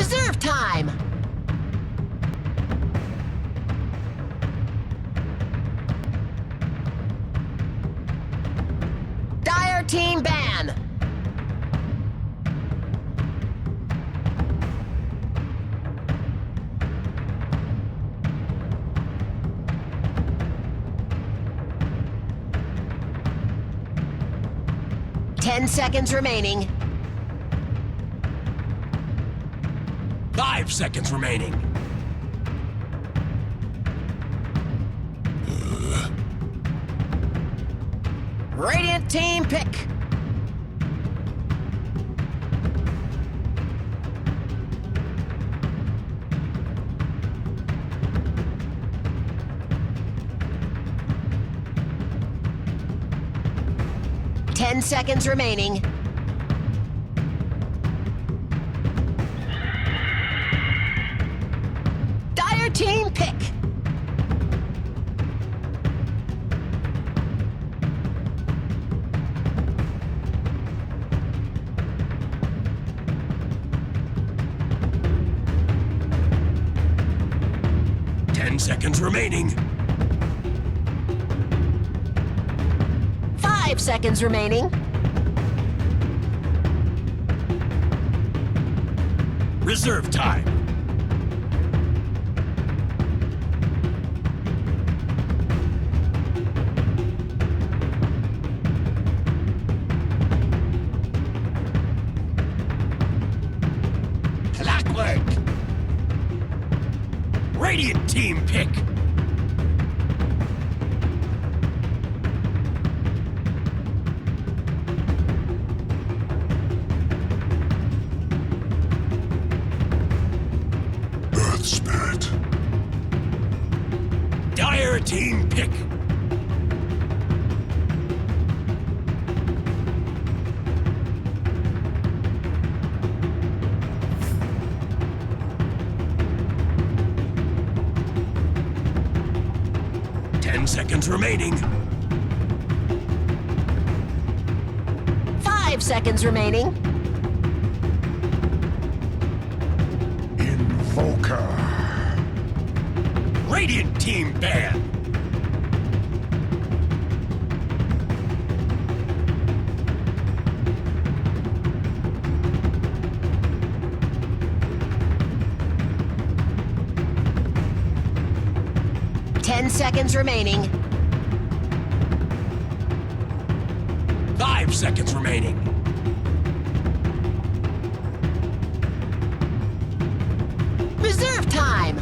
Reserve time! Dire team ban! Ten seconds remaining. 5 seconds remaining. Radiant team pick. Ten seconds remaining. Dire team pick. Seconds remaining. 5 seconds remaining. Reserve time. Clockwork. Radiant team pick. Earth Spirit. Dire team pick. Seconds remaining. 5 seconds remaining. Invoker. Radiant team ban. Seconds remaining. 5 seconds remaining. Reserve time.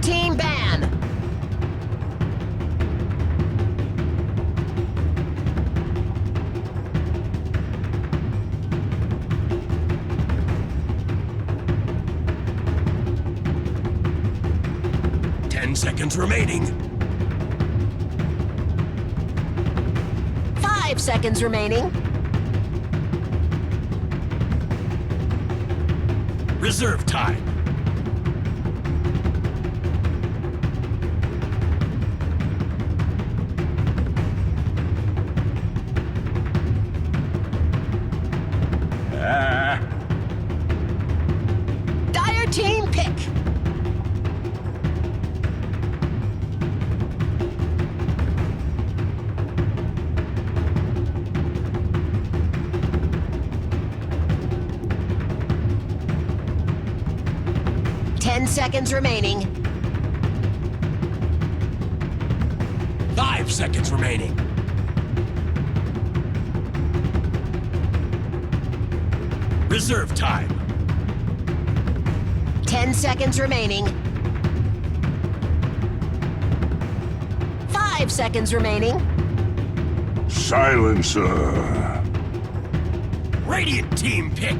Team ban. Seconds remaining. 5 seconds remaining. Reserve time. Dire team pick. Seconds remaining. 5 seconds remaining. Reserve time. 10 seconds remaining. 5 seconds remaining. Silencer. Radiant team pick.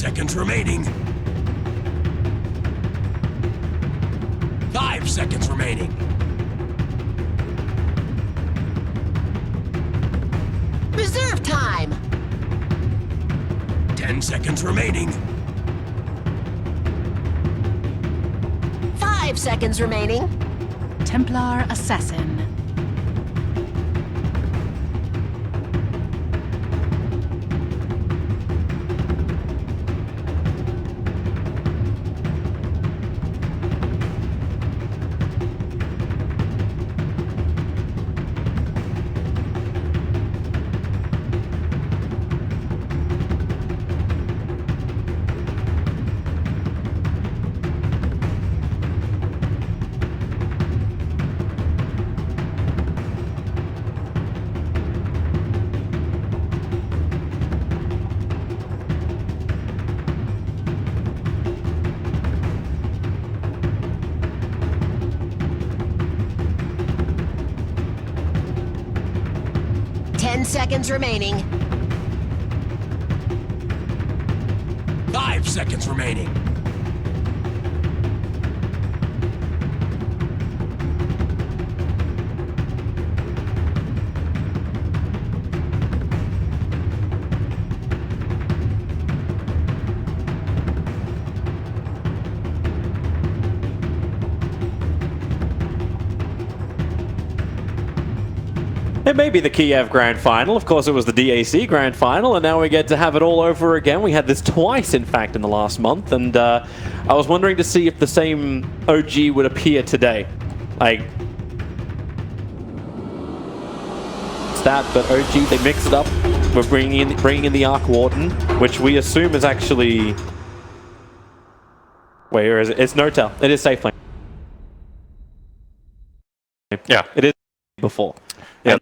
seconds remaining. 5 seconds remaining. Reserve time. 10 seconds remaining. 5 seconds remaining. Templar Assassin. Ten seconds remaining. 5 seconds remaining. It may be the Kiev Grand Final. Of course, it was the DAC Grand Final, and now we get to have it all over again. We had this twice, in fact, in the last month, and I was wondering to see if the same OG would appear today. Like, it's that, but OG, they mix it up. We're bringing in the Arc Warden, which we assume is actually... Where is it? It's No-Tell. It is Safe Lane. Yeah, It is before. yeah.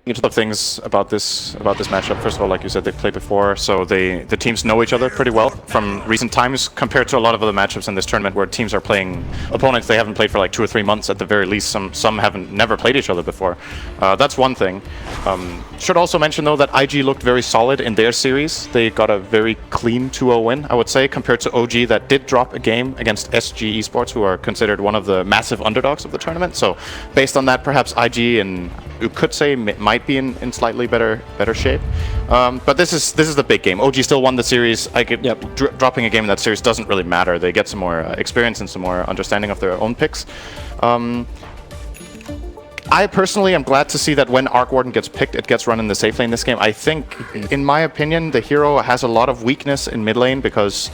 A couple of things about this matchup. First of all, like you said, they've played before, so the teams know each other pretty well from recent times compared to a lot of other matchups in this tournament where teams are playing opponents they haven't played for like 2 or 3 months at the very least. Some haven't never played each other before. That's one thing. Should also mention though that IG looked very solid in their series. They got a very clean 2-0 win, I would say, compared to OG that did drop a game against SG Esports, who are considered one of the massive underdogs of the tournament. So based on that, perhaps IG and you could say might be in slightly better shape, but this is the big game. OG still won the series. Dropping a game in that series doesn't really matter. They get some more experience and some more understanding of their own picks. I personally am glad to see that when Arc Warden gets picked, it gets run in the safe lane this game. I think, in my opinion, the hero has a lot of weakness in mid lane because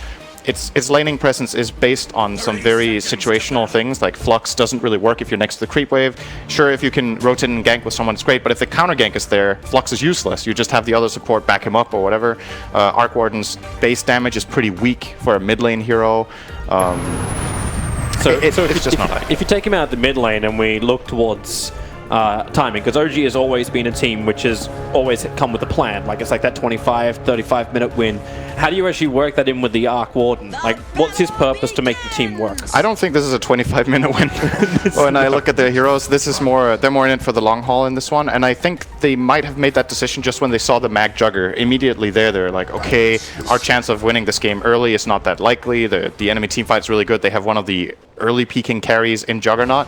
its laning presence is based on some very situational things, like Flux doesn't really work if you're next to the creep wave. Sure, if you can rotate and gank with someone, it's great, but if the counter gank is there, Flux is useless. You just have the other support back him up or whatever. Arc Warden's base damage is pretty weak for a mid lane hero. It's just not high. If you take him out of the mid lane and we look towards timing, because OG has always been a team which has always come with a plan. Like, it's like that 25, 35 minute win. How do you actually work that in with the Arc Warden? Like, what's his purpose to make the team work? I don't think this is a 25-minute win. When I look at the heroes, this is they're more in it for the long haul in this one, and I think they might have made that decision just when they saw the Mag Jugger. Immediately they're like, okay, our chance of winning this game early is not that likely. The enemy team fight's really good. They have one of the early peaking carries in Juggernaut.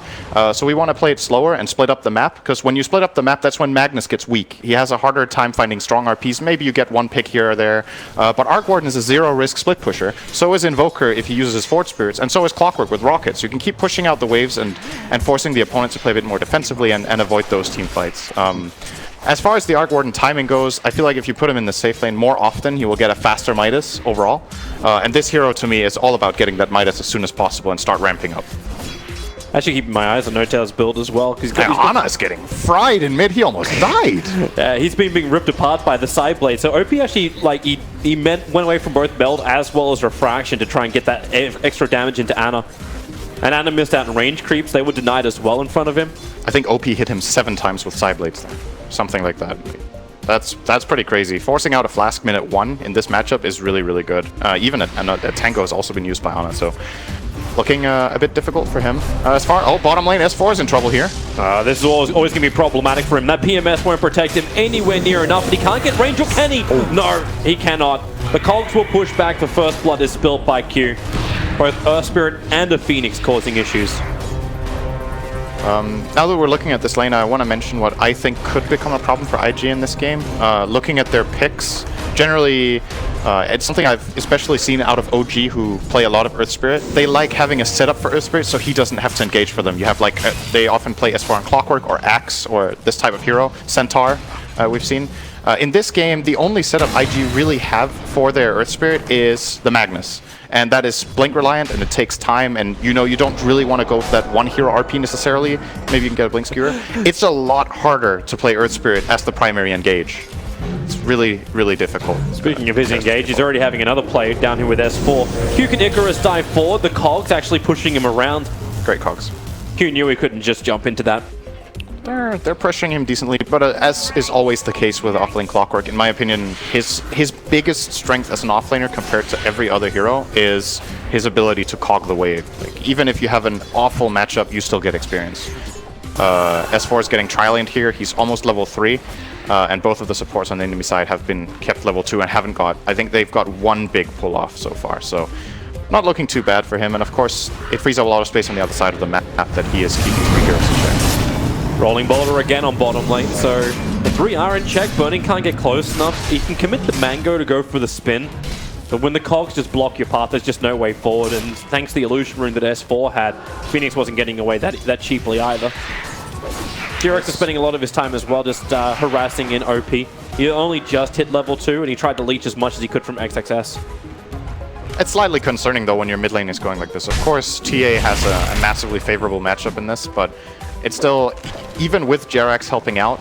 So we want to play it slower and split up the map, because when you split up the map, that's when Magnus gets weak. He has a harder time finding strong RPs. Maybe you get one pick here or there, but Arc Warden is a zero-risk split pusher. So is Invoker if he uses his Fort Spirits, and so is Clockwork with Rockets. You can keep pushing out the waves and forcing the opponents to play a bit more defensively and avoid those team fights. As far as the Arc Warden timing goes, I feel like if you put him in the safe lane more often, he will get a faster Midas overall. And this hero, to me, is all about getting that Midas as soon as possible and start ramping up. Actually, keeping my eyes on No-Tail's build as well. Because Ana is getting fried in mid. He almost died. He's been being ripped apart by the side blade. So OP actually, like, he went away from both Meld as well as Refraction to try and get that extra damage into Ana. And Ana missed out on range creeps. They were denied as well in front of him. I think OP hit him 7 times with side blades there. Something like that. That's pretty crazy. Forcing out a Flask minute 1 in this matchup is really, really good. Even a Tango has also been used by Ana, so looking a bit difficult for him. Bottom lane, S4 is in trouble here. This is always going to be problematic for him. That PMS won't protect him anywhere near enough, and he can't get range, or can he? No, he cannot. The Cogs will push back. The first blood is spilled by Q. Both Earth Spirit and a Phoenix causing issues. Now that we're looking at this lane, I want to mention what I think could become a problem for IG in this game. Looking at their picks, generally, it's something I've especially seen out of OG who play a lot of Earth Spirit. They like having a setup for Earth Spirit so he doesn't have to engage for them. You have like, they often play S4 on Clockwork or Axe or this type of hero, Centaur, we've seen. In this game, the only setup IG really have for their Earth Spirit is the Magnus. And that is blink reliant, and it takes time, and you know you don't really want to go for that one hero RP necessarily. Maybe you can get a blink skewer. It's a lot harder to play Earth Spirit as the primary engage. It's really, really difficult. Speaking of his engage, he's already having another play down here with S4. Q can Icarus dive forward, the Cogs actually pushing him around. Great Cogs. Q knew he couldn't just jump into that. They're pressuring him decently, but as is always the case with offlane Clockwork, in my opinion, his biggest strength as an offlaner compared to every other hero is his ability to cog the wave. Like, even if you have an awful matchup, you still get experience. S4 is getting tri-laned here. He's almost level 3, and both of the supports on the enemy side have been kept level 2 and haven't got... I think they've got one big pull-off so far, so not looking too bad for him. And of course, it frees up a lot of space on the other side of the map that he is keeping 3 heroes in check. Rolling boulder again on bottom lane, so the 3 are in check. Burning can't get close enough. He can commit the Mango to go for the spin, but when the Cogs just block your path, there's just no way forward, and thanks to the illusion rune that S4 had, Phoenix wasn't getting away that cheaply either. T-Rex is spending a lot of his time as well just harassing in OP. He only just hit level 2, and he tried to leech as much as he could from XXS. It's slightly concerning though when your mid lane is going like this. Of course, TA has a massively favorable matchup in this, but it's still, even with Jerax helping out,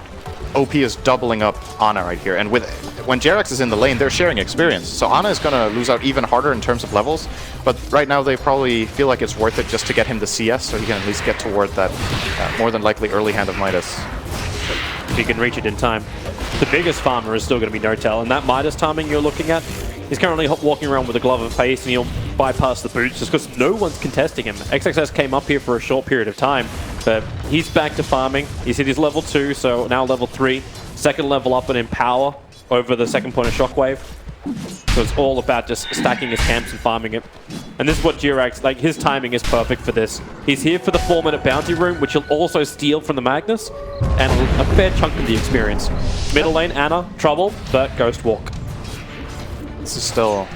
OP is doubling up Ana right here. And when Jerax is in the lane, they're sharing experience. So Ana is going to lose out even harder in terms of levels. But right now they probably feel like it's worth it just to get him the CS so he can at least get toward that more than likely early hand of Midas. If he can reach it in time. The biggest farmer is still going to be Notel, and that Midas timing you're looking at, he's currently walking around with a glove of pace, and he'll bypass the boots just because no one's contesting him. XXS came up here for a short period of time, but he's back to farming. He's hit his level 2, so now level 3. Second level up and in power over the second point of Shockwave. So it's all about just stacking his camps and farming it. And this is what Jirax, like, his timing is perfect for this. He's here for the 4-minute bounty room, which he'll also steal from the Magnus, and a fair chunk of the experience. Middle lane, Ana, trouble, but Ghost Walk. This is still...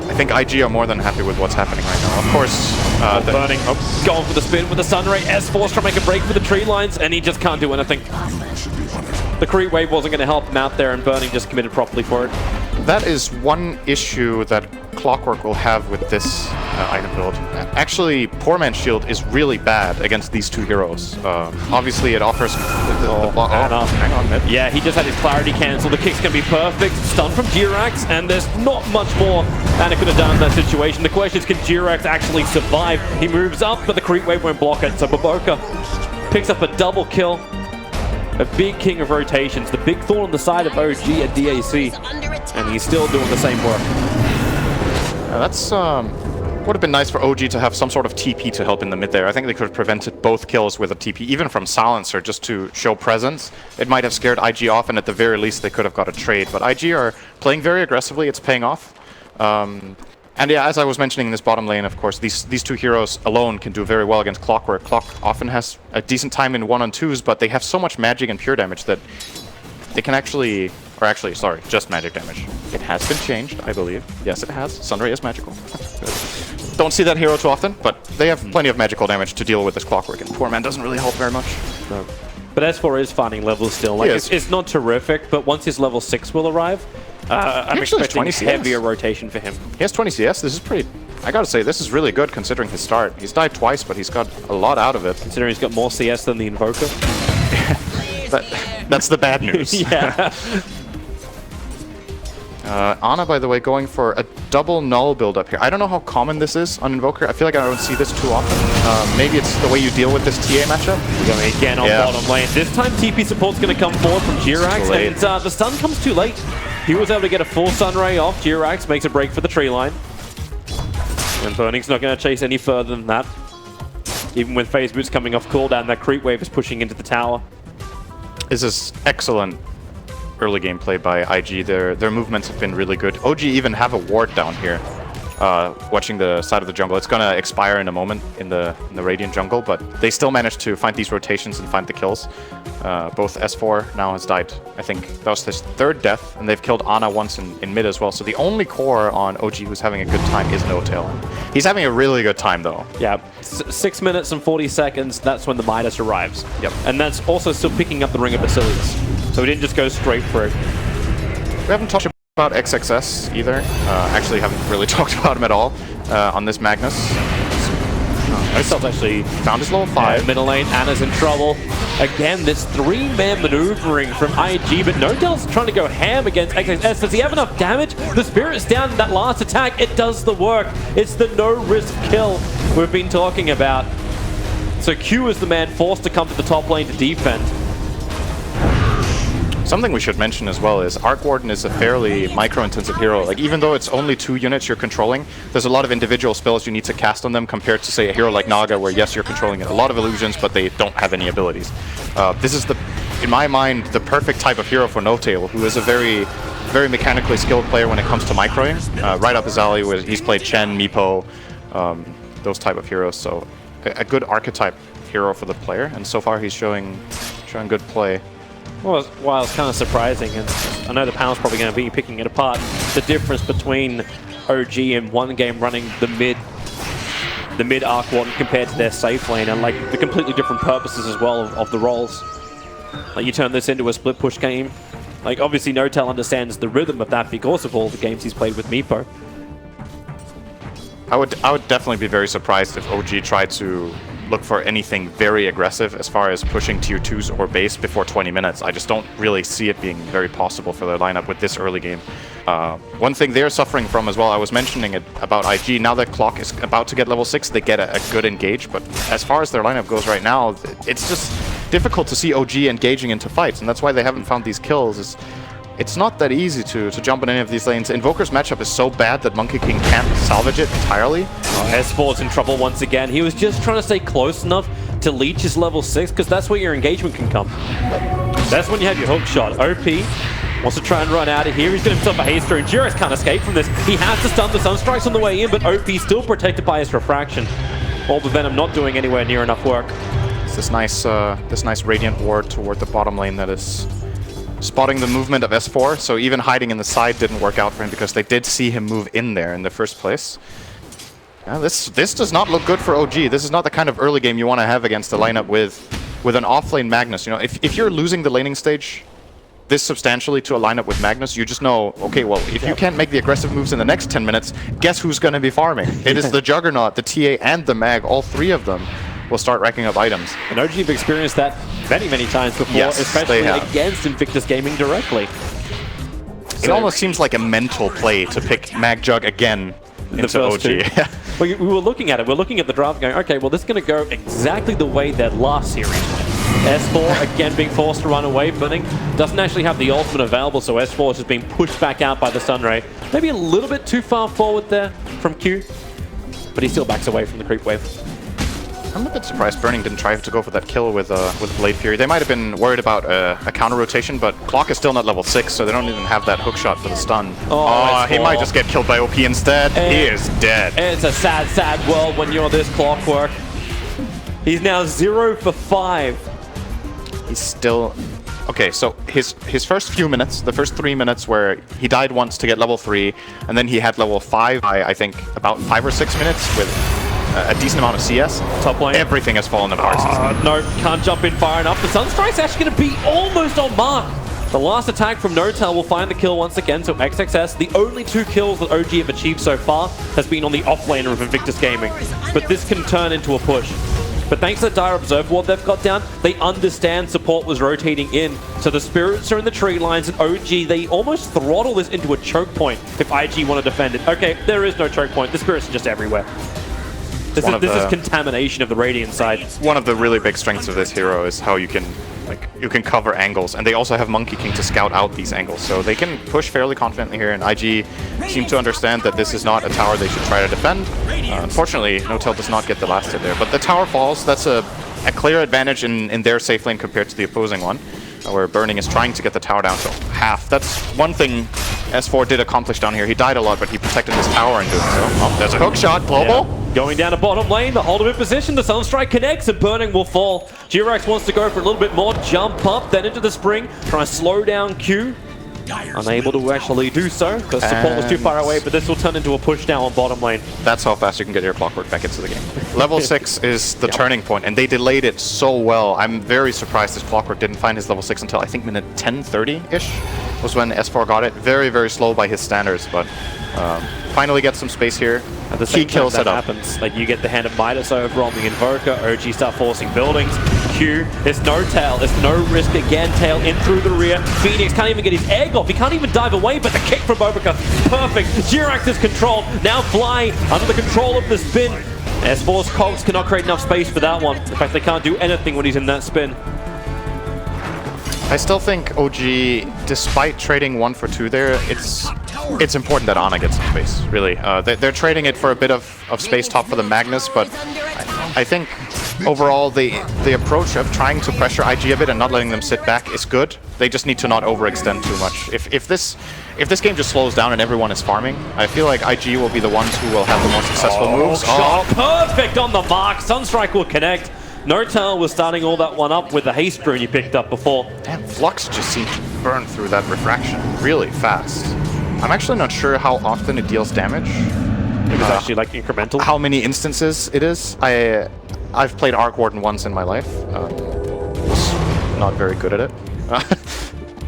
I think IG are more than happy with what's happening right now. Of course, Burning, going for the spin with the Sunray. S4's trying to make a break for the tree lines, and he just can't do anything. The creep wave wasn't going to help him out there, and Burning just committed properly for it. That is one issue that Clockwork will have with this item build. Actually, Poor Man's Shield is really bad against these 2 heroes. Obviously, it offers... hang on, mid. Yeah, he just had his clarity cancel. The kick's going to be perfect. Stun from Jirax, and there's not much more Ana could have done in that situation. The question is, can Jirax actually survive? He moves up, but the creep wave won't block it. So Baboka picks up a double kill. A big king of rotations. The big thorn on the side of OG at DAC. And he's still doing the same work. That's would have been nice for OG to have some sort of TP to help in the mid there. I think they could have prevented both kills with a TP, even from Silencer, just to show presence. It might have scared IG off, and at the very least they could have got a trade. But IG are playing very aggressively. It's paying off. And yeah, as I was mentioning in this bottom lane, of course, these 2 heroes alone can do very well against Clockwork. Clock often has a decent time in 1-on-2s, but they have so much magic and pure damage that they can actually... Or actually, sorry, just magic damage. It has been changed, I believe. Yes, it has. Sunray is magical. Don't see that hero too often, but they have plenty of magical damage to deal with this Clockwork, and Poor Man doesn't really help very much. No. But S4 is finding levels still. Like, it's not terrific, but once his level 6 will arrive, I'm expecting heavier rotation for him. He has 20 CS. This is pretty... I gotta say, this is really good considering his start. He's died twice, but he's got a lot out of it. Considering he's got more CS than the Invoker. That's the bad news. Yeah. Ana, by the way, going for a double null build up here. I don't know how common this is on Invoker. I feel like I don't see this too often. Maybe it's the way you deal with this TA matchup. We're going again on bottom lane. This time TP support's going to come forward from Jirax, and the stun comes too late. He was able to get a full Sunray off. Jirax makes a break for the tree line. And Burning's not going to chase any further than that. Even with phase boots coming off cooldown, that creep wave is pushing into the tower. This is excellent early game play by IG. Their movements have been really good. OG even have a ward down here. Watching the side of the jungle. It's gonna expire in a moment in the Radiant jungle, but they still managed to find these rotations and find the kills. Both S4 now has died. I think that was his third death, and they've killed Ana once in mid as well. So the only core on OG who's having a good time is No-Tail. He's having a really good time though. Yeah, 6 minutes and 40 seconds, that's when the Midas arrives. Yep. And that's also still picking up the Ring of Basilius. So we didn't just go straight through. We haven't talked about XXS either. Actually haven't really talked about him at all on this Magnus. Ocel's actually Found his level 5. middle lane. Ana's in trouble. Again, this 3-man maneuvering from IG, but No-Tail's trying to go ham against XXS. Does he have enough damage? The Spirit's down in that last attack. It does the work. It's the no-risk kill we've been talking about. So Q is the man forced to come to the top lane to defend. Something we should mention as well is Arc Warden is a fairly micro-intensive hero. Like, even though it's only 2 units you're controlling, there's a lot of individual spells you need to cast on them compared to, say, a hero like Naga, where yes, you're controlling a lot of illusions, but they don't have any abilities. This is, in my mind, the perfect type of hero for No-Tail, who is a very, very mechanically skilled player when it comes to microing. Right up his alley, where he's played Chen, Meepo, those type of heroes. So a good archetype hero for the player, and so far he's showing good play. Well, while it's kind of surprising, and I know the panel's probably going to be picking it apart, the difference between OG and one game running the mid Arc Warden compared to their safe lane, and like the completely different purposes as well of the roles. Like, you turn this into a split push game. Like, obviously No-Tail understands the rhythm of that because of all the games he's played with Meepo. I would definitely be very surprised if OG tried to look for anything very aggressive as far as pushing tier 2s or base before 20 minutes. I just don't really see it being very possible for their lineup with this early game. One thing they're suffering from as well, I was mentioning it about IG, now that Clock is about to get level 6, they get a good engage, but as far as their lineup goes right now, it's just difficult to see OG engaging into fights, and that's why they haven't found these kills. It's not that easy to jump in any of these lanes. Invoker's matchup is so bad that Monkey King can't salvage it entirely. S4's in trouble once again. He was just trying to stay close enough to leech his level 6, because that's where your engagement can come. That's when you have your hook shot. OP wants to try and run out of here. He's got himself a haste through. Jiris can't escape from this. He has to stun the Sunstrikes on the way in, but OP still protected by his refraction. All the Venom not doing anywhere near enough work. It's this nice Radiant ward toward the bottom lane that is spotting the movement of S4, so even hiding in the side didn't work out for him because they did see him move in there in the first place. Yeah, this does not look good for OG. This is not the kind of early game you want to have against a lineup with an off-lane Magnus. You know, if you're losing the laning stage this substantially to a lineup with Magnus, you just know, okay, well, if you can't make the aggressive moves in the next 10 minutes, guess who's going to be farming? It is the Juggernaut, the TA, and the Mag. All 3 of them will start racking up items. And OG have experienced that many, many times before, yes, especially against Invictus Gaming directly. It almost seems like a mental play to pick Mag Jug again into OG. We were looking at it. We're looking at the draft going, okay, well, this is going to go exactly the way that last series went. S4 again being forced to run away. Burning doesn't actually have the ultimate available, so S4 is just being pushed back out by the Sunray. Maybe a little bit too far forward there from Q, but he still backs away from the creep wave. I'm a bit surprised Burning didn't try to go for that kill with Blade Fury. They might have been worried about a counter rotation, but Clock is still not level 6, so they don't even have that hook shot for the stun. Oh, he might just get killed by OP instead. He is dead. It's a sad, sad world when you're this Clockwork. He's now 0 for 5. He's still... Okay, so his first few minutes, the first 3 minutes where he died once to get level 3, and then he had level 5 by, I think, about 5 or 6 minutes with a decent amount of CS. Top lane. Everything has fallen apart. No, can't jump in far enough. The Sunstrike's actually going to be almost on mark. The last attack from No-Tail will find the kill once again, so XXS, the only 2 kills that OG have achieved so far has been on the offlaner of Invictus Gaming. But this can turn into a push. But thanks to the Dire Observe ward they've got down, they understand support was rotating in. So the Spirits are in the tree lines, and OG, they almost throttle this into a choke point if IG want to defend it. Okay, there is no choke point. The Spirits are just everywhere. This is contamination of the Radiant side. One of the really big strengths of this hero is how you can Like, you can cover angles, and they also have Monkey King to scout out these angles, so they can push fairly confidently here, and IG seem to understand that this is not a tower they should try to defend. Unfortunately, No-Tail does not get the last hit there, but the tower falls. That's a clear advantage in their safe lane compared to the opposing one, where Burning is trying to get the tower down to half. That's one thing S4 did accomplish down here. He died a lot, but he protected his tower in doing so. Oh, there's a hook shot, Global. Yeah. Going down to bottom lane, the hold of it position, the Sunstrike connects and Burning will fall. G-Rex wants to go for a little bit more, jump up, then into the spring, trying to slow down Q. Unable to actually do so, because support was too far away, but this will turn into a push now on bottom lane. That's how fast you can get your Clockwork back into the game. Level 6 is the turning point, and they delayed it so well. I'm very surprised this Clockwork didn't find his level 6 until I think minute 10:30-ish was when S4 got it. Very, very slow by his standards, but finally gets some space here. At the same time that happens, like you get the hand of Midas over on the Invoker, OG start forcing buildings, Q, there's no tail, there's no risk again, tail in through the rear, Phoenix can't even get his egg off, he can't even dive away, but the kick from Bobica, perfect, G-Rex is controlled, now Fly under the control of the spin. S4's cogs cannot create enough space for that one, in fact they can't do anything when he's in that spin. I still think OG, despite trading 1 for 2 there, it's important that Ana gets some space, really. They're trading it for a bit of space top for the Magnus, but I think overall the approach of trying to pressure IG a bit and not letting them sit back is good. They just need to not overextend too much. If this game just slows down and everyone is farming, I feel like IG will be the ones who will have the more successful moves. Shot perfect on the mark, Sunstrike will connect. No-Tail was starting all that one up with the haste rune he picked up before. Damn, Flux just seemed to burn through that refraction really fast. I'm actually not sure how often it deals damage. It was actually like incremental. How many instances it is. I've played Arc Warden once in my life. Was not very good at it.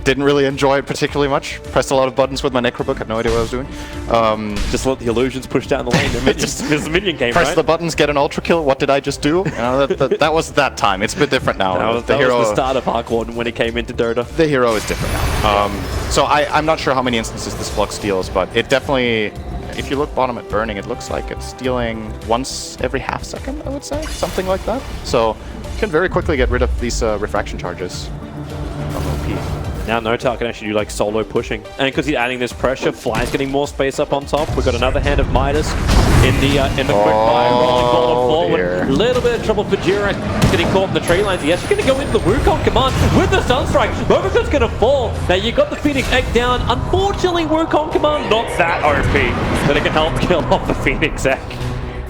Didn't really enjoy it particularly much. Pressed a lot of buttons with my Necrobook, had no idea what I was doing. Just let the illusions push down the lane. There's the minion game, press right? the buttons, get an ultra kill. What did I just do? You know, that was that time. It's a bit different now. That was the start of Arc Warden when he came into Dota. The hero is different now. So I'm not sure how many instances this Flux deals, but it definitely, if you look bottom at Burning, it looks like it's dealing once every half second, I would say. Something like that. So you can very quickly get rid of these refraction charges on OP. Now No-Tail can actually do like solo pushing. And because he's adding this pressure, Fly's getting more space up on top. We've got another hand of Midas in the quick fire, rolling ball forward. A little bit of trouble for G-Rex getting caught in the tree lines. Yes, he's going to go into the Wukong command with the Sunstrike. Bobica's going to fall. Now you got the Phoenix egg down. Unfortunately, Wukong command not that OP, but it can help kill off the Phoenix egg.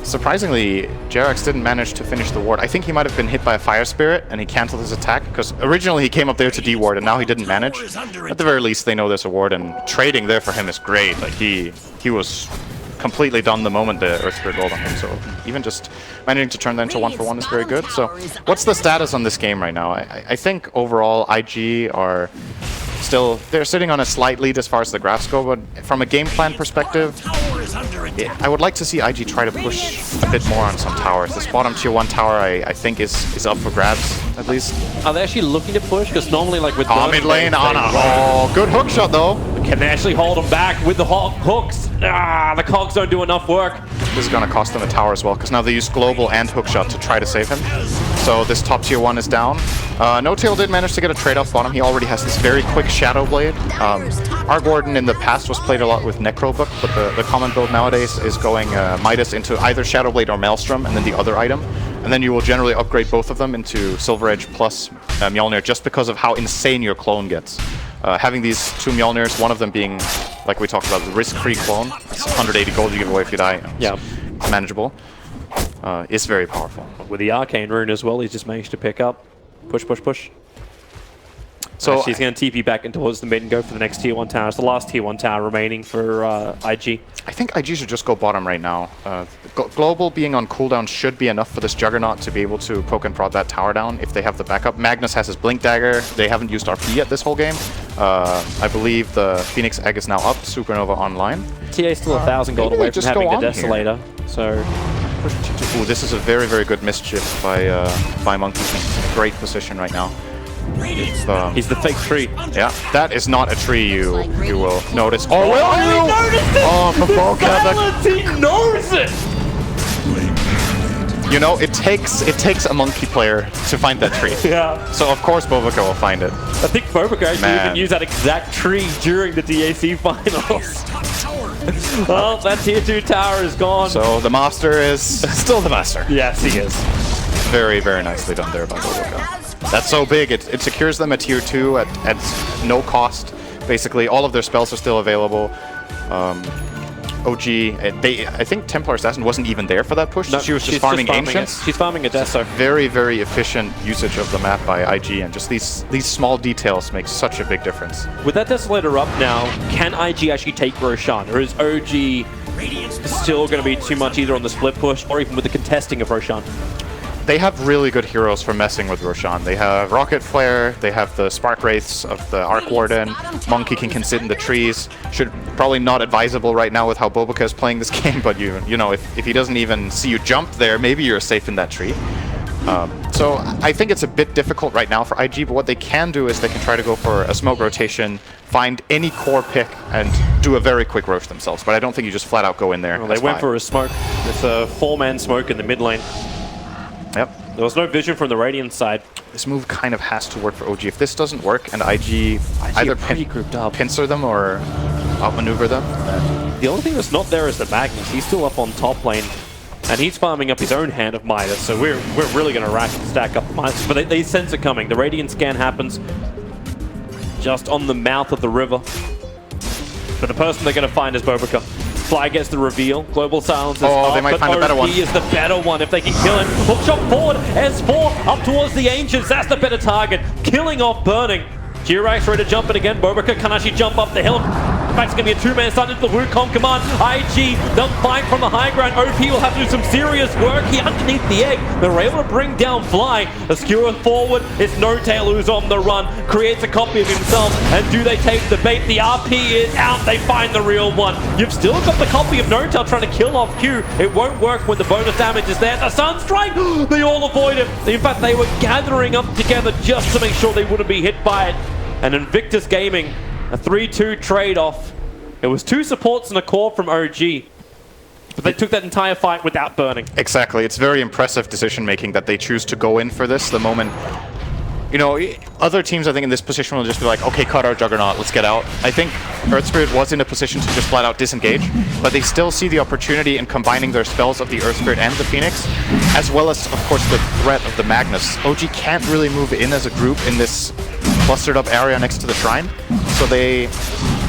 Surprisingly, Jerax didn't manage to finish the ward. I think he might have been hit by a Fire Spirit and he cancelled his attack, because originally he came up there to D-ward and now he didn't manage. At the very least, they know there's a ward, and trading there for him is great. Like, he was completely done the moment the Earth Spirit rolled on him, so even just managing to turn that into 1-for-1 is very good. So what's the status on this game right now? I think overall IG are still, they're sitting on a slight lead as far as the graphs go, but from a game plan perspective, I would like to see IG try to push a bit more on some towers. This bottom tier 1 tower I think is up for grabs, at least. Are they actually looking to push? Because normally like with mid lane, Ana. Oh, good hook shot though. Can they actually hold him back with the hooks? The cogs don't do enough work. This is going to cost them a tower as well, because now they use Global and Hookshot to try to save him. So this top tier 1 is down. No-Tail did manage to get a trade off bottom. He already has this very quick Shadow Blade. Arc Warden in the past was played a lot with Necrobook, but the common build nowadays is going Midas into either Shadow Blade or Maelstrom, and then the other item. And then you will generally upgrade both of them into Silver Edge plus Mjolnir, just because of how insane your clone gets. Having these 2 Mjolnirs, one of them being, like we talked about, the risk-free clone. That's 180 gold you give away if you die. Yeah. It's manageable. It's very powerful. With the Arcane Rune as well, he's just managed to pick up. Push, push, push. So she's going to TP back in towards the mid and go for the next tier 1 tower. It's the last tier 1 tower remaining for IG. I think IG should just go bottom right now. Global being on cooldown should be enough for this Juggernaut to be able to poke and prod that tower down if they have the backup. Magnus has his Blink Dagger. They haven't used RP yet this whole game. I believe the Phoenix Egg is now up. Supernova online. TA is still 1,000 gold away from having the Desolator. So ooh, this is a very, very good mischief by Monkey King. He's in a great position right now. He's the fake tree. Yeah, that is not a tree you will notice. Oh, will you? He noticed it! Oh, for He knows it! You know, it takes a monkey player to find that tree. Yeah. So of course Bobaka will find it. I think Bobaka actually Man. even used that exact tree during the DAC finals. Well, that tier 2 tower is gone. So the master is still the master. Yes, he is. Very, very nicely done there by Bobaka. That's so big. It secures them at tier 2 at no cost. Basically, all of their spells are still available. OG, I think Templar Assassin wasn't even there for that push. No, she was she's just farming Ancients. She's farming a Deso. Very, very efficient usage of the map by IG, and just these small details make such a big difference. With that Desolator up now, can IG actually take Roshan? Or is OG still going to be too much either on the split push or even with the contesting of Roshan? They have really good heroes for messing with Roshan. They have Rocket Flare, they have the Spark Wraiths of the Arc Warden, Monkey can sit in the trees. Probably not advisable right now with how Bobaka is playing this game, but you know, if he doesn't even see you jump there, maybe you're safe in that tree. So I think it's a bit difficult right now for IG, but what they can do is they can try to go for a smoke rotation, find any core pick, and do a very quick roach themselves. But I don't think you just flat out go in there. Well, they went for a smoke. It's a 4-man smoke in the mid lane. Yep. There was no vision from the Radiant side. This move kind of has to work for OG. If this doesn't work and IG either pincer them or outmaneuver them. The only thing that's not there is the Magnus. He's still up on top lane. And he's farming up his own hand of Midas, so we're really going to rack and stack up Midas. But they sense it coming. The Radiant scan happens just on the mouth of the river. But the person they're going to find is Bobaka. Fly gets the reveal. Global silence is up, they might find a better one. He is the better one if they can kill him. Hook shot forward. S4 up towards the Ancients. That's the better target. Killing off Burning. Jirax ready to jump it again. Bobaka can actually jump up the hill. In fact, it's going to be a 2-man start into the Wukong command. IG, they'll fight from the high ground. OP will have to do some serious work here underneath the egg. They're able to bring down Fly. A skewer forward. It's No Tail who's on the run. Creates a copy of himself. And do they take the bait? The RP is out. They find the real one. You've still got the copy of No Tail trying to kill off Q. It won't work when the bonus damage is there. The Sunstrike! They all avoid it. In fact, they were gathering up together just to make sure they wouldn't be hit by it. And Invictus Gaming, a 3-2 trade-off. It was 2 supports and a core from OG. But they took that entire fight without burning. Exactly. It's very impressive decision-making that they choose to go in for this the moment. You know, other teams, I think, in this position will just be like, okay, cut our Juggernaut, let's get out. I think Earth Spirit was in a position to just flat out disengage, but they still see the opportunity in combining their spells of the Earth Spirit and the Phoenix, as well as, of course, the threat of the Magnus. OG can't really move in as a group in this clustered up area next to the shrine, so they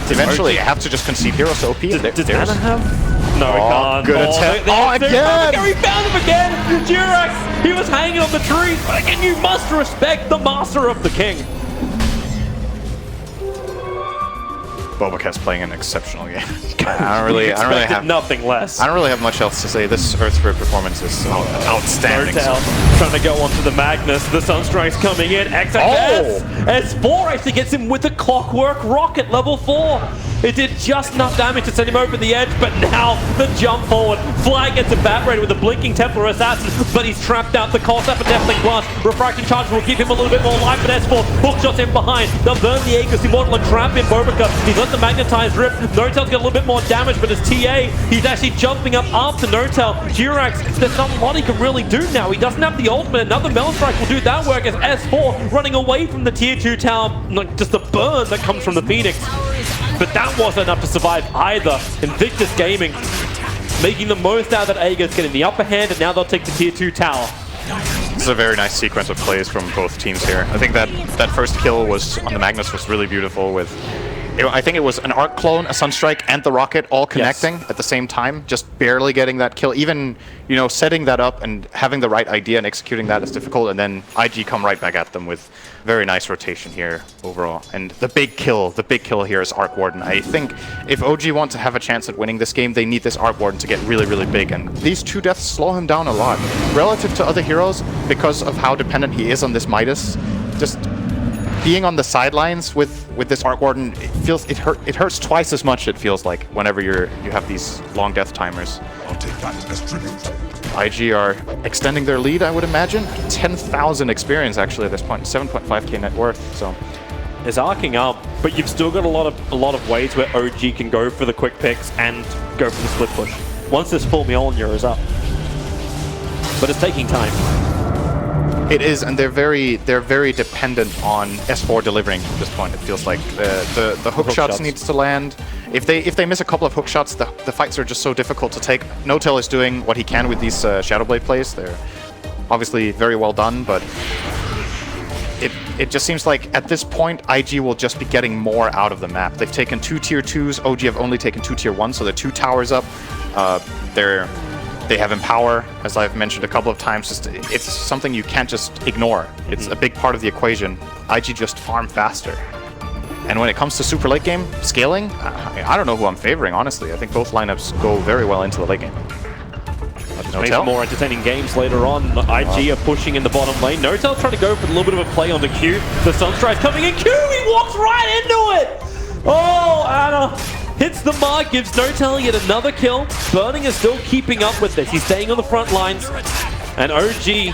eventually have to just concede heroes to OP. Does Anna have? No, he can't. Good attempt. Again! He found him again! Jirax, he was hanging on the tree. But again, you must respect the master of the king. Bobaka's playing an exceptional game. I don't really have nothing less. I don't really have much else to say. This Earth Spirit performance is outstanding. No Tail trying to go onto the Magnus. The Sunstrike's coming in. XXS! S4 actually gets him with the Clockwork Rocket level 4. It did just enough damage to send him over the edge, but now the jump forward. Fly gets evaporated with a blinking Templar Assassin, but he's trapped out. The cost up a Deathling Blast. Refracting Charge will give him a little bit more life, but S4 hookshot's in behind. They'll burn the Aegis Immortal and trap in Bobaka. He's let the Magnetized Rip. No Tail's got a little bit more damage, but as TA, he's actually jumping up after No Tail. Jirax, there's not a lot he can really do now. He doesn't have the ultimate. Another Metal Strike will do that work as S4 running away from the tier 2 tower. Like just the burn that comes from the Phoenix. But that wasn't enough to survive either. Invictus Gaming making the most out of that Aegis, getting the upper hand, and now they'll take the tier 2 tower. This is a very nice sequence of plays from both teams here. I think that first kill was on the Magnus was really beautiful with... I think it was an Arc Clone, a Sunstrike, and the Rocket all connecting at the same time, just barely getting that kill. Even, you know, setting that up and having the right idea and executing that is difficult, and then IG come right back at them with very nice rotation here overall. And the big kill here is Arc Warden. I think if OG want to have a chance at winning this game, they need this Arc Warden to get really, really big, and these 2 deaths slow him down a lot. Relative to other heroes, because of how dependent he is on this Midas, just being on the sidelines with this Arc Warden, it hurts twice as much, it feels like, whenever you have these long death timers. I'll take that as tribute. IG are extending their lead, I would imagine. 10,000 experience actually at this point, 7.5k net worth. So it's arcing up, but you've still got a lot of ways where OG can go for the quick picks and go for the split push. Once this full Mjolnir is up. but it's taking time. It is, and they're very dependent on S4 delivering at this point. It feels like the hook shots needs to land. If they miss a couple of hook shots, the fights are just so difficult to take. Notel is doing what he can with these Shadowblade plays. They're obviously very well done, but it just seems like at this point IG will just be getting more out of the map. They've taken 2 tier 2s. OG have only taken 2 tier 1s, so they're 2 towers up. They have Empower, as I've mentioned a couple of times. It's something you can't just ignore. It's a big part of the equation. IG just farm faster. And when it comes to super late game scaling, I don't know who I'm favoring, honestly. I think both lineups go very well into the late game. Maybe more entertaining games later on. IG are pushing in the bottom lane. Notel's trying to go for a little bit of a play onto Q. The Sunstrike's coming in. Q, he walks right into it! Oh, Anna hits the mark, gives Notel yet another kill. Burning is still keeping up with this. He's staying on the front lines. And OG,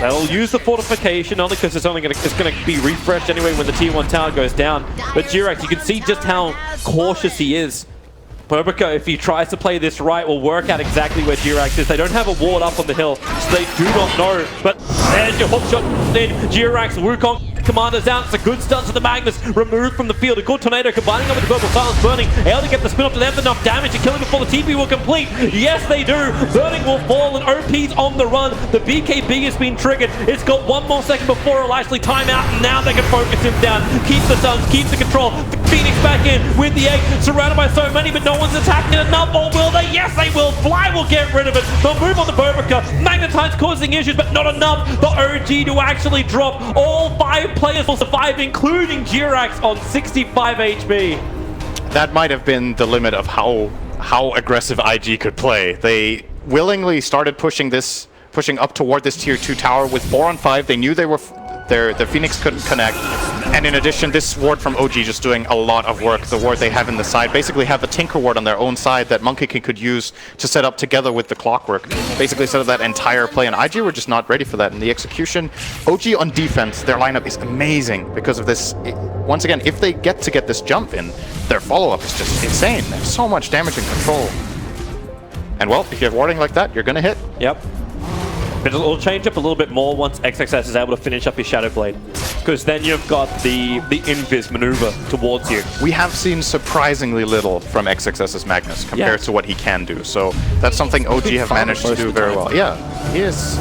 they'll use the fortification only because it's going to be refreshed anyway when the tier 1 tower goes down. But Jirax, you can see just how cautious he is. Burbica, if he tries to play this right, will work out exactly where Jirax is. They don't have a ward up on the hill, so they do not know. But there's your hook shot. Then Jirax, Wukong, Commander's out. It's a good start to the Magnus. Removed from the field. A good tornado combining up with the Purple Silence. Burning able to get the spin up to them. Enough damage to kill him before the TP will complete. Yes, they do. Burning will fall and OP's on the run. The BKB has been triggered. It's got 1 more second before it'll actually time out, and now they can focus him down. Keep the stuns, keep the control. The Phoenix back in with the egg. Surrounded by so many, but no one's attacking enough. Or will they? Yes, they will. Fly will get rid of it. They'll move on the Burbica. Magnetine's causing issues, but not enough. The OG to actually drop. All 5 players will survive, including Jirax on 65 HP. That might have been the limit of how aggressive IG could play. They willingly started pushing up toward this tier 2 tower with 4 on 5. They knew the Phoenix couldn't connect. And in addition, this ward from OG just doing a lot of work. The ward they have in the side basically have a Tinker ward on their own side that Monkey King could use to set up together with the Clockwork. Basically set up that entire play, and IG were just not ready for that in the execution. OG on defense, their lineup is amazing because of this. Once again, if they get this jump in, their follow-up is just insane. They have so much damage and control. And well, if you have warding like that, you're gonna hit. Yep. But it'll change up a little bit more once XXS is able to finish up his Shadowblade. Because then you've got the invis maneuver towards you. We have seen surprisingly little from XXS's Magnus compared to what he can do. So that's something OG have managed to do very well. Yeah, he is.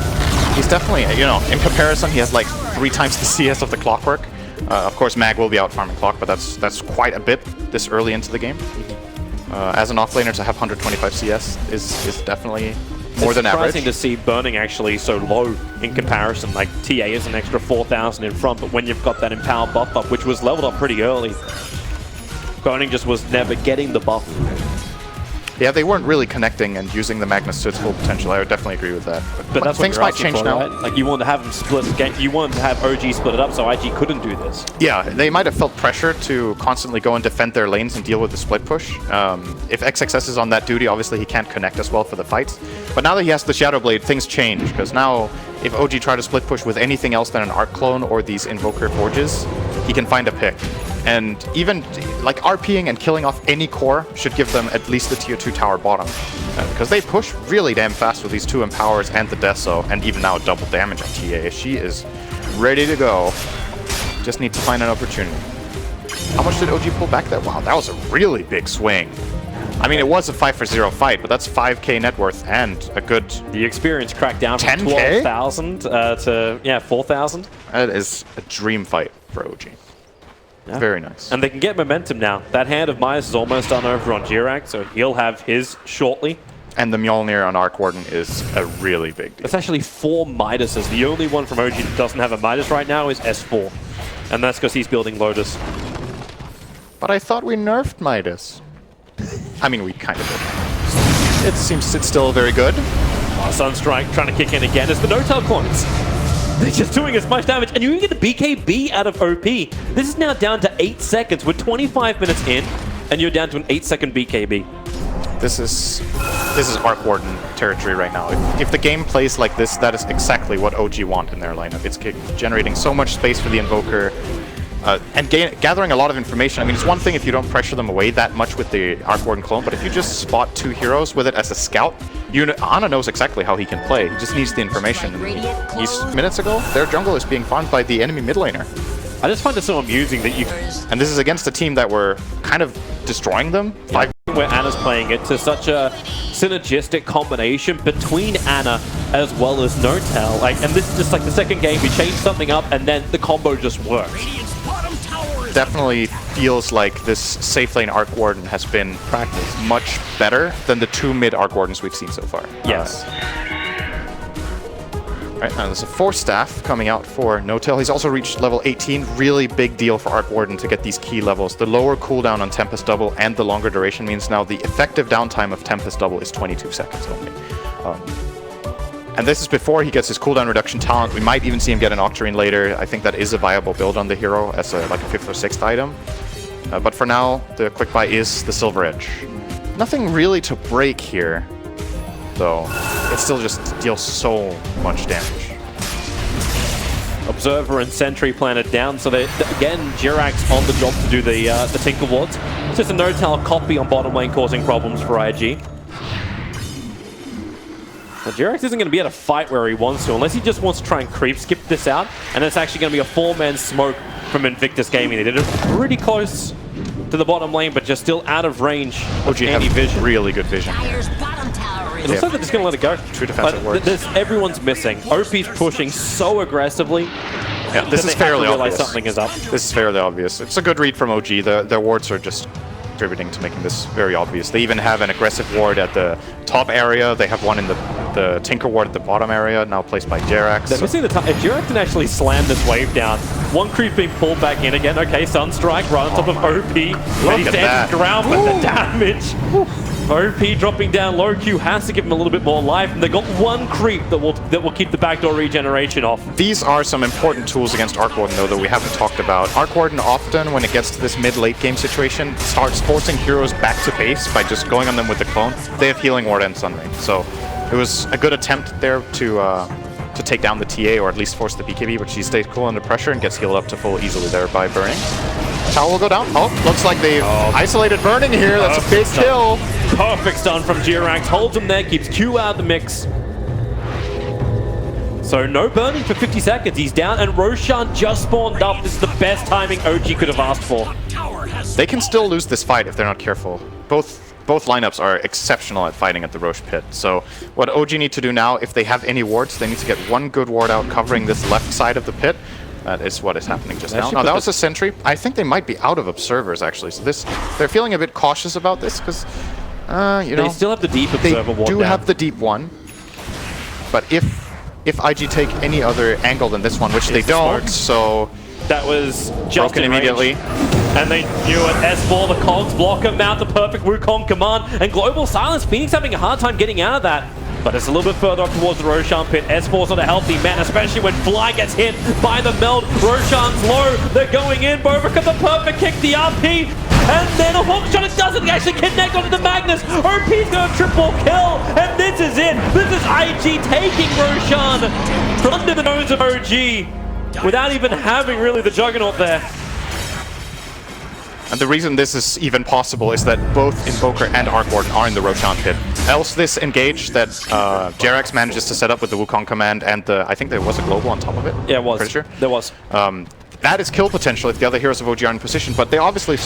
He's definitely, you know, in comparison, he has like 3 times the CS of the Clockwork. Of course, Mag will be out farming Clock, but that's quite a bit this early into the game. As an offlaner, to have 125 CS is definitely more than average. It's surprising to see Burning actually so low in comparison. Like, TA is an extra 4,000 in front, but when you've got that Empower buff up, which was leveled up pretty early, Burning just was never getting the buff. Yeah, they weren't really connecting and using the Magnus to its full potential. I would definitely agree with that. But that's things might change now. Right? Like, you want to have them split the game. You want to have OG split it up so IG couldn't do this. Yeah, they might have felt pressure to constantly go and defend their lanes and deal with the split push. If XXS is on that duty, obviously he can't connect as well for the fights. But now that he has the Shadowblade, things change, because now if OG try to split push with anything else than an Arc Clone or these Invoker Forges, he can find a pick. And even like RPing and killing off any core should give them at least the tier 2 tower bottom. Because they push really damn fast with these 2 Empowers and the Deso, and even now double damage on TA. She is ready to go. Just need to find an opportunity. How much did OG pull back there? Wow, that was a really big swing. I mean, it was a 5-for-0 fight, but that's 5k net worth and a good... The experience cracked down from 12,000 to 4,000. That is a dream fight for OG. Yeah. Very nice. And they can get momentum now. That hand of Midas is almost done over on Jirax, so he'll have his shortly. And the Mjolnir on Arc Warden is a really big deal. It's actually 4 Midases. The only one from OG that doesn't have a Midas right now is S4. And that's because he's building Lotus. But I thought we nerfed Midas. I mean, we kind of did. It seems it's still very good. Sunstrike trying to kick in again. It's the No-Tail clones. They're just doing as much damage, and you can get the BKB out of OP. This is now down to 8 seconds. We're 25 minutes in, and you're down to an 8-second BKB. This is Arc Warden territory right now. If the game plays like this, that is exactly what OG want in their lineup. It's generating so much space for the Invoker. and gathering a lot of information. I mean, it's one thing if you don't pressure them away that much with the Arc Warden clone, but if you just spot 2 heroes with it as a scout, Ana knows exactly how he can play. He just needs the information. Minutes ago, their jungle is being farmed by the enemy mid laner. I just find it so amusing that you... And this is against a team that were kind of destroying them. Where Ana's playing it to such a synergistic combination between Ana as well as Notel. Like, and this is just like the second game, we changed something up and then the combo just works. Definitely feels like this safe lane Arc Warden has been practiced much better than the 2 mid Arc Wardens we've seen so far. Yes. Right, now there's a Force Staff coming out for Notel. He's also reached level 18. Really big deal for Arc Warden to get these key levels. The lower cooldown on Tempest Double and the longer duration means now the effective downtime of Tempest Double is 22 seconds only. And this is before he gets his cooldown reduction talent. We might even see him get an Octarine later. I think that is a viable build on the hero as like a 5th or 6th item. But for now, the quick buy is the Silver Edge. Nothing really to break here, though. It still just deals so much damage. Observer and Sentry planted down, so that again, Jirax on the job to do the Tinker Wards. It's just a no-tell copy on bottom lane causing problems for IG. Now, Jirax isn't going to be able to fight where he wants to, unless he just wants to try and creep skip this out, and it's actually going to be a 4-man smoke from Invictus Gaming. They did it pretty close to the bottom lane, but just still out of range of any vision. Really good vision. It looks like they're just going to let it go. True defensive works. Everyone's missing. OP's pushing so aggressively. Yeah, this is fairly obvious. Something is up. This is fairly obvious. It's a good read from OG. Their wards are just contributing to making this very obvious. They even have an aggressive ward at the top area. They have one in the Tinker ward at the bottom area, now placed by Jirax. They're missing the time. If Jirax can actually slam this wave down, one creep being pulled back in again. Okay, Sunstrike right on top of OP. Ready to enter ground, but the damage. OP dropping down low. Q has to give him a little bit more life, and they got one creep that will keep the backdoor regeneration off. These are some important tools against Arc Warden, though, that we haven't talked about. Arc Warden often, when it gets to this mid-late game situation, starts forcing heroes back to base by just going on them with the clone. They have healing ward and Sunray, so it was a good attempt there to take down the TA, or at least force the BKB, but she stays cool under pressure and gets healed up to full easily there by burning. Tower will go down. Oh, looks like they've isolated burning here. That's a big kill. Perfect stun from Jirax. Holds him there, keeps Q out of the mix. So no burning for 50 seconds. He's down, and Roshan just spawned up. This is the best timing OG could have asked for. They can still lose this fight if they're not careful. Both lineups are exceptional at fighting at the Roche pit. So what OG need to do now, if they have any wards, they need to get one good ward out covering this left side of the pit. That is what is happening just now. No, that was a sentry. I think they might be out of observers, actually. So they're feeling a bit cautious about this because, you know, they still have the deep observer ward. They do have the deep one, but if IG take any other angle than this one, which they don't, so that was just broken immediately. And they knew it. S4, the cogs block him out, the perfect Wukong command, and Global Silence. Phoenix having a hard time getting out of that. But it's a little bit further up towards the Roshan pit. S4's not a healthy man, especially when Fly gets hit by the meld. Roshan's low. They're going in. Bovika the perfect kick, the RP. And then a hook shot. It doesn't actually connect onto the Magnus. OP's going to triple kill. And this is it. This is IG taking Roshan under the nose of OG without even having really the Juggernaut there. And the reason this is even possible is that both Invoker and Arc Warden are in the Roshan pit. Else this engage that Jirax manages to set up with the Wukong command and I think there was a global on top of it. Yeah, it was. Pretty sure. There was. That is kill potential if the other heroes of OG are in position, but they're obviously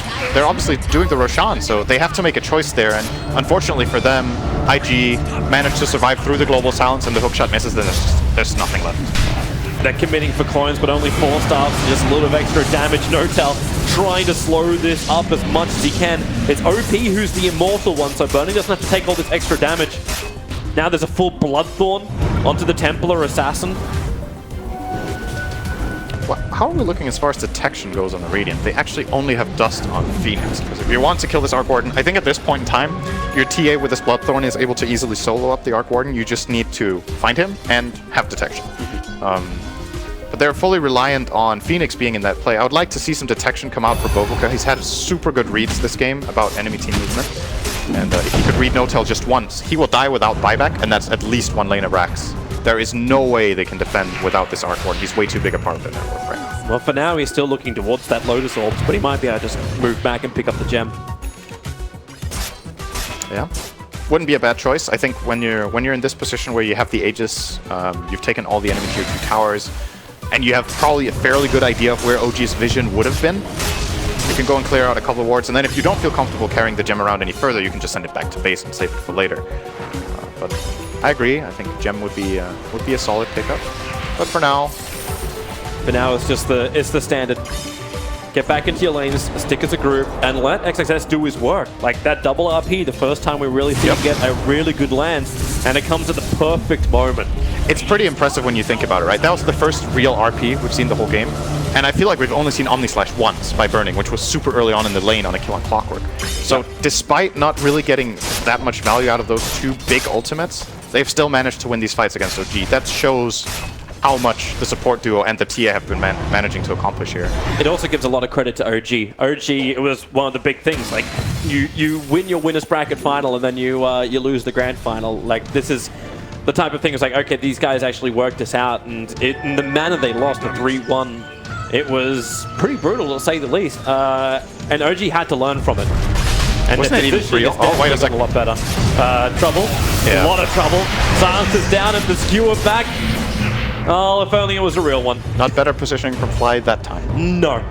doing the Roshan, so they have to make a choice there. And unfortunately for them, IG managed to survive through the global silence, and the hookshot misses. Then there's nothing left. They're committing for clones, but only 4 stars, and just a little bit of extra damage. Notel trying to slow this up as much as he can. It's OP who's the immortal one, so Burning doesn't have to take all this extra damage. Now there's a full Bloodthorn onto the Templar Assassin. How are we looking as far as detection goes on the Radiant? They actually only have Dust on Phoenix, because if you want to kill this Arc Warden, I think at this point in time, your TA with this Bloodthorn is able to easily solo up the Arc Warden. You just need to find him and have detection. But they're fully reliant on Phoenix being in that play. I would like to see some detection come out for Bovuka. He's had super good reads this game about enemy team movement. And if he could read Notel just once, he will die without buyback, and that's at least 1 lane of Rax. there is no way they can defend without this Arc Ward. He's way too big a part of their network right now. Well, for now, he's still looking towards that Lotus Orbs, but he might be able to just move back and pick up the gem. Yeah. Wouldn't be a bad choice. I think when you're in this position where you have the Aegis, you've taken all the enemy tier 2 towers, and you have probably a fairly good idea of where OG's vision would have been. You can go and clear out a couple of wards, and then if you don't feel comfortable carrying the gem around any further, you can just send it back to base and save it for later. But I agree. I think gem would be a solid pickup. But for now, it's just the standard. Get back into your lanes, stick as a group, and let XXS do his work. Like that double RP, the first time we really see him get a really good land, and it comes at the perfect moment. It's pretty impressive when you think about it, right? That was the first real RP we've seen the whole game. And I feel like we've only seen Omnislash once by burning, which was super early on in the lane on a kill on Clockwork. So despite not really getting that much value out of those two big ultimates, they've still managed to win these fights against OG. That shows how much the support duo and the TA have been managing to accomplish here. It also gives a lot of credit to OG. OG, it was one of the big things. Like you win your winners bracket final and then you lose the grand final. Like this is the type of thing. It's like, okay, these guys actually worked this out, and in the manner they lost the 3-1, it was pretty brutal to say the least. And OG had to learn from it. And wasn't it even 3-0? Oh wait a second. A lot better. Trouble. Yeah. A lot of trouble. Silence is down and the skewer back. Oh, if only it was a real one. Not better positioning from Fly that time. No.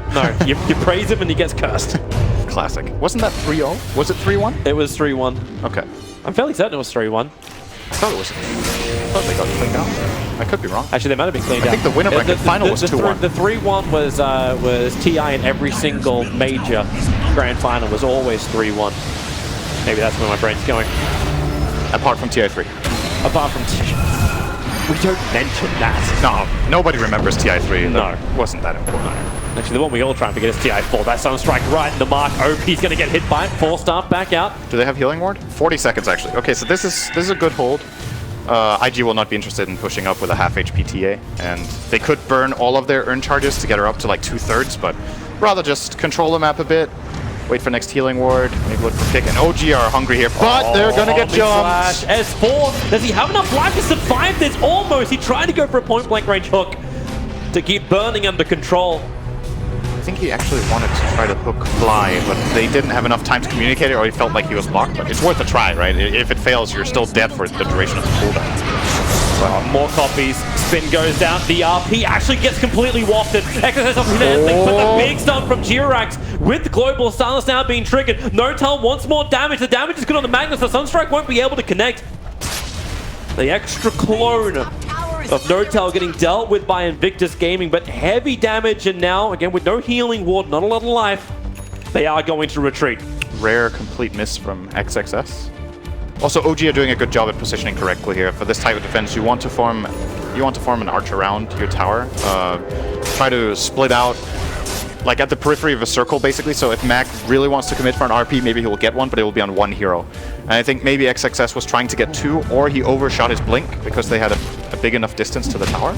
you praise him and he gets cursed. Classic. Wasn't that 3-0? Was it 3-1? It was 3-1. Okay. I'm fairly certain it was 3-1. I thought it was. I thought they got cleaned out. I could be wrong. Actually, they might have been cleaned out. I think the winner bracket final was 2-1. The 3-1 was TI in every single major grand final was always 3-1. Maybe that's where my brain's going. Apart from TI3. Apart from TI. We don't mention that. No, nobody remembers TI3. No. That wasn't that important. Actually, the one we all try and forget is TI4. That Sunstrike right in the mark. OP's going to get hit by it. 4-star back out. Do they have healing ward? 40 seconds, actually. Okay, so this is a good hold. IG will not be interested in pushing up with a half HP TA, and they could burn all of their earn charges to get her up to like 2/3, but rather just control the map a bit, wait for next healing ward, maybe look for pick, and OG are hungry here, but they're gonna get jumped! S4, does he have enough life to survive this? Almost! He tried to go for a point-blank range hook to keep burning under control. I think he actually wanted to try to hook Fly, but they didn't have enough time to communicate it, or he felt like he was blocked, but it's worth a try, right? If it fails, you're still dead for the duration of the cooldown. More copies. Spin goes down. The RP actually gets completely wafted. XSS off his end, but the big stun from Jirax with Global Silence now being triggered. Notel wants more damage. The damage is good on the Magnus. The Sunstrike won't be able to connect. The extra clone of Notel getting dealt with by Invictus Gaming, but heavy damage, and now, again, with no healing ward, not a lot of life, they are going to retreat. Rare complete miss from XXS. Also, OG are doing a good job at positioning correctly here. For this type of defense, you want to form an arch around your tower. Try to split out, like at the periphery of a circle, basically. So if Mac really wants to commit for an RP, maybe he will get one, but it will be on one hero. And I think maybe XXS was trying to get two, or he overshot his blink because they had a big enough distance to the tower.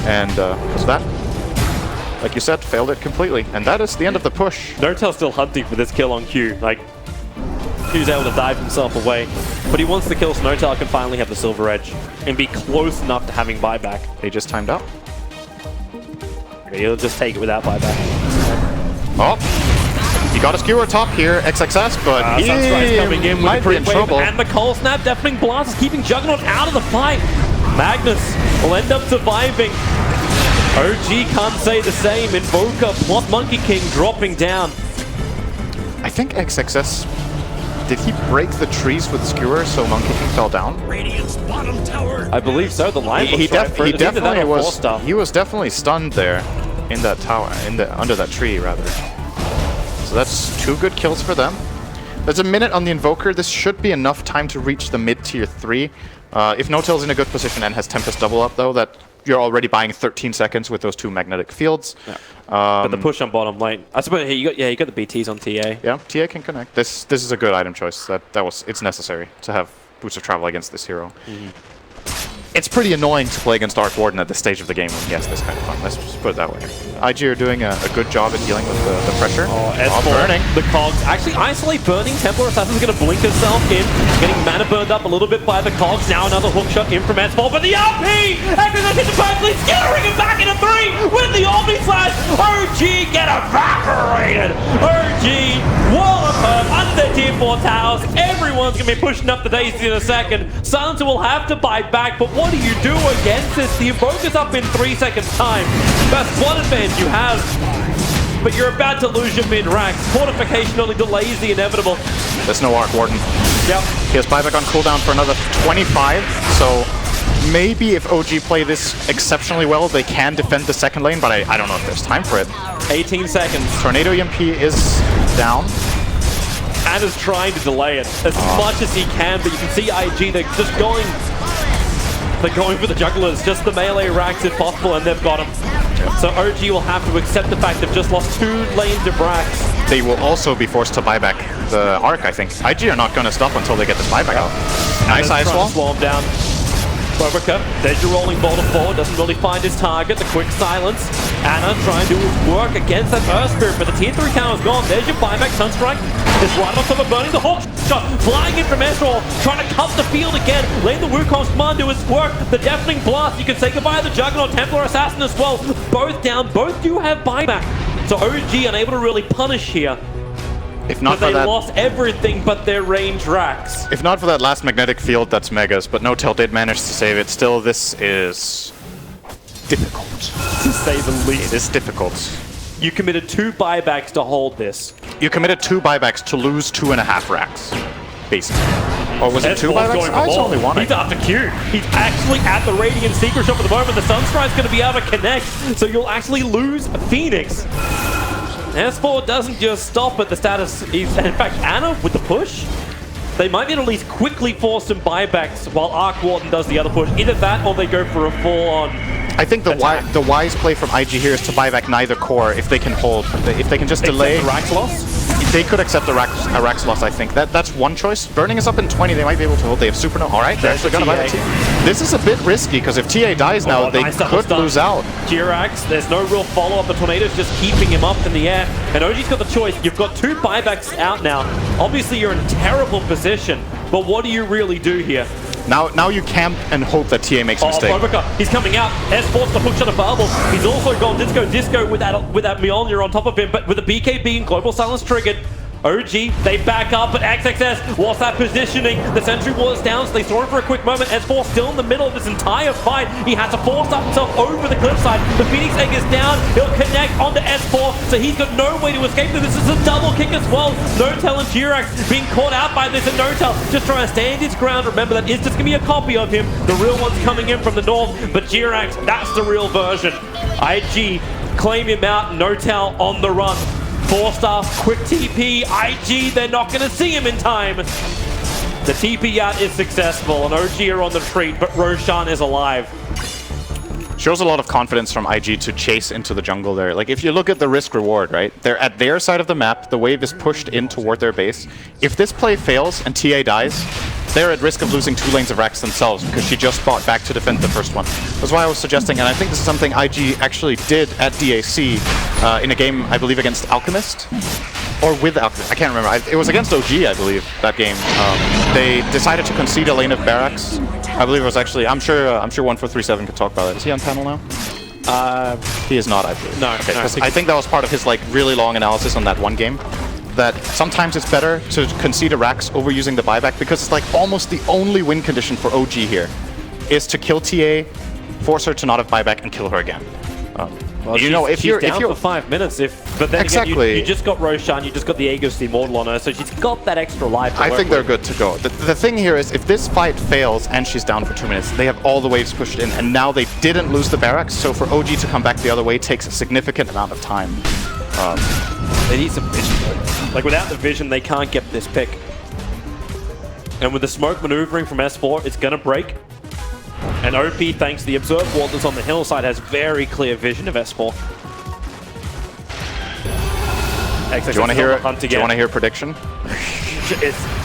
And because of that, like you said, failed it completely. And that is the end of the push. Notel's still hunting for this kill on Q. Like, Q's able to dive himself away, but he wants the kill so Notel can finally have the silver edge and be close enough to having buyback. They just timed out. Okay, he'll just take it without buyback. Oh, he got a skewer top here, XXS, but he coming in with might be in trouble. And the Cold Snap deafening blast is keeping Juggernaut out of the fight. Magnus will end up surviving. OG can't say the same. Invoker plus Monkey King dropping down. I think XXS, did he break the trees with skewer so Monkey King fell down? Radiant's bottom tower. I believe so. The line He definitely was. He was definitely stunned there in that tower, under that tree rather. So that's 2 good kills for them. There's a minute on the Invoker. This should be enough time to reach the mid tier 3. If Notel's in a good position and has Tempest double up though, that you're already buying 13 seconds with those 2 magnetic fields. Yeah. But the push on bottom lane. I suppose you got the BTs on TA. Yeah, TA can connect. This is a good item choice. It's necessary to have Boots of Travel against this hero. it's pretty annoying to play against Arc Warden at this stage of the game when he has this kind of fun. Let's just put it that way. IG are doing a good job at dealing with the pressure. Burning. The cogs. Actually, isolate burning. Templar Assassin's going to blink herself in. Getting mana burned up a little bit by the cogs. Now another hook shot in from S4. But the RP! Exodus hit the perfectly. Skittering him back into 3 with the Omni Slash. OG get evaporated. OG wall of herb under their tier 4 towers. Everyone's going to be pushing up the daisy in a second. Silencer will have to bite back. But what do you do against this? The Invoker's up in 3 seconds time. That's one advantage you have, but you're about to lose your mid-ranks. Fortification only delays the inevitable. There's no Arc Warden. Yep. He has buyback on cooldown for another 25, so maybe if OG play this exceptionally well, they can defend the second lane, but I don't know if there's time for it. 18 seconds. Tornado EMP is down. Anna's trying to delay it as much as he can, but you can see IG, they're just going... They're going for the jugglers, just the melee racks if possible, and they've got him. So OG will have to accept the fact they've just lost 2 lanes of racks. They will also be forced to buy back the Arc, I think. IG are not going to stop until they get this buyback out. Nice ice wall. Slow him down. Bobica, there's your rolling ball to 4, doesn't really find his target, the quick silence. Anna trying to work against that Earth Spirit, but the tier 3 tower's gone. There's your buyback, Sunstrike is right on top of burning the Hawk shot, flying in from Ezreal, trying to cut the field again. Lane the Wukong's command do its work, the deafening blast, you can say goodbye to the Juggernaut, Templar Assassin as well. Both down, both do have buyback. So OG unable to really punish here. If not for they that, lost everything but their range racks. If not for that last magnetic field, that's Megas, but No-Tail did manage to save it. Still, this is difficult. To say the least. It is difficult. You committed 2 buybacks to hold this. You committed 2 buybacks to lose 2.5 racks, basically. Or was it 2 buybacks? Oh, it's only 1. He's after Q. He's actually at the Radiant Secret Shop at the moment. The Sunstrike's going to be able to connect, so you'll actually lose Phoenix. S4 doesn't just stop at the status. In fact, Anna with the push, they might need to at least quickly force some buybacks while Arc Warden does the other push. Either that or they go for a full-on. I think the wise play from IG here is to buy back neither core if they can hold. If they can just delay. The Rax loss? They could accept a Rax loss, I think. That's one choice. Burning is up in 20. They might be able to hold. They have Supernova. All right, they're actually going to buy the TA. This is a bit risky because if TA dies now, they could lose out. Jirax, there's no real follow-up. The Tornado's just keeping him up in the air. And OG's got the choice. You've got 2 buybacks out now. Obviously, you're in a terrible position. But what do you really do here? Now you camp and hope that TA makes a mistake. Bobica, he's coming out. S4's the hook shot of Bubble. He's also gone Disco with that Mjolnir on top of him, but with the BKB and Global Silence triggered, OG, they back up, but XXS, what's that positioning? The Sentry Wall is down, so they saw it for a quick moment. S4 still in the middle of this entire fight. He has to force up himself over the cliffside. The Phoenix Egg is down. He'll connect onto S4, so he's got no way to escape this. This is a double kick as well. No-Tail and Jirax being caught out by this, and No-Tail just trying to stand his ground. Remember, that is just going to be a copy of him. The real one's coming in from the north, but Jirax, that's the real version. IG, claim him out. No-Tail on the run. 4-star, quick TP, IG, they're not going to see him in time. The TP out is successful, and OG are on the retreat, but Roshan is alive. Shows a lot of confidence from IG to chase into the jungle there. Like, if you look at the risk-reward, right? They're at their side of the map, the wave is pushed in toward their base. If this play fails and TA dies, they're at risk of losing 2 lanes of racks themselves because she just fought back to defend the first one. That's why I was suggesting, and I think this is something IG actually did at DAC in a game, I believe, against Alchemist. Or with Alchemist, I can't remember. It was against OG, I believe, that game. They decided to concede a lane of barracks. I believe it was actually, I'm sure 1437 could talk about it. Is he on panel now? He is not, I believe. No, okay, no, I think that was part of his like really long analysis on that one game. That sometimes it's better to concede a Rax over using the buyback because it's like almost the only win condition for OG here is to kill TA, force her to not have buyback, and kill her again. Well, you know, if you're down for 5 minutes, but then exactly. Again, you just got Roshan, you just got the Aegis Immortal on her, so she's got that extra life. I think they're good to go. The thing here is, if this fight fails and she's down for 2 minutes, they have all the waves pushed in, and now they didn't lose the barracks. So for OG to come back the other way takes a significant amount of time. They need some vision. Like, without the vision, they can't get this pick. And with the smoke maneuvering from S4, it's gonna break. And OP, thanks to the Observe Wall that's on the hillside, has very clear vision of S4. Do you want to hear? Do you want to hear a prediction?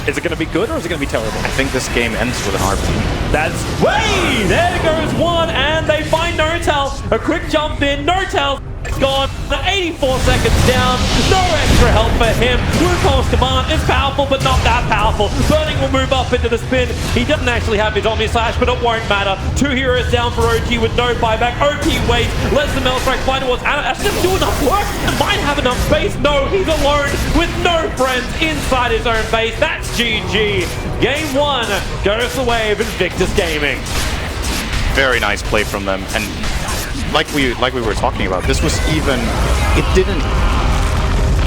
Is it going to be good or is it going to be terrible? I think this game ends with an RP. That's way! There goes one, and they find Nortel. A quick jump in. Nortel's gone. 84 seconds down. No extra help for him. Wuko's command is powerful, but not that powerful. Burning will move up into the spin. He doesn't actually have his Omni Slash, but it won't matter. 2 heroes down for OG with no buyback. OP waits. Lets the Metal Strike fly towards Anna. That's just do enough work. Might have enough space. No, he's alone with no friends inside his own base. That's GG. Game 1 goes the way of Invictus Gaming. Very nice play from them, and like we were talking about, this was even, it didn't,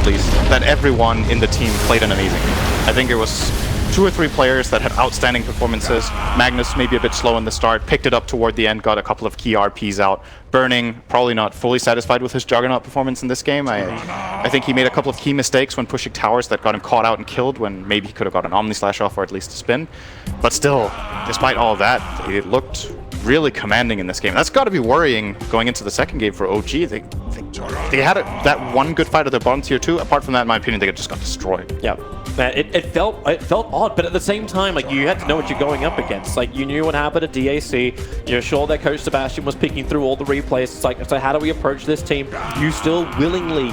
please, that everyone in the team played an amazing game. I think it was 2 or 3 players that had outstanding performances. Magnus maybe a bit slow in the start, picked it up toward the end, got a couple of key RPs out. Burning, probably not fully satisfied with his Juggernaut performance in this game. I think he made a couple of key mistakes when pushing towers that got him caught out and killed when maybe he could have got an Omni Slash off or at least a spin. But still, despite all of that, it looked really commanding in this game. That's got to be worrying going into the second game for OG. They had that one good fight at their bottom tier 2. Apart from that, in my opinion, they just got destroyed. Yeah. It felt odd, but at the same time, like, you had to know what you're going up against. Like, you knew what happened at DAC. You're sure that Coach Sebastian was picking through all the replays. It's like, so how do we approach this team? You still willingly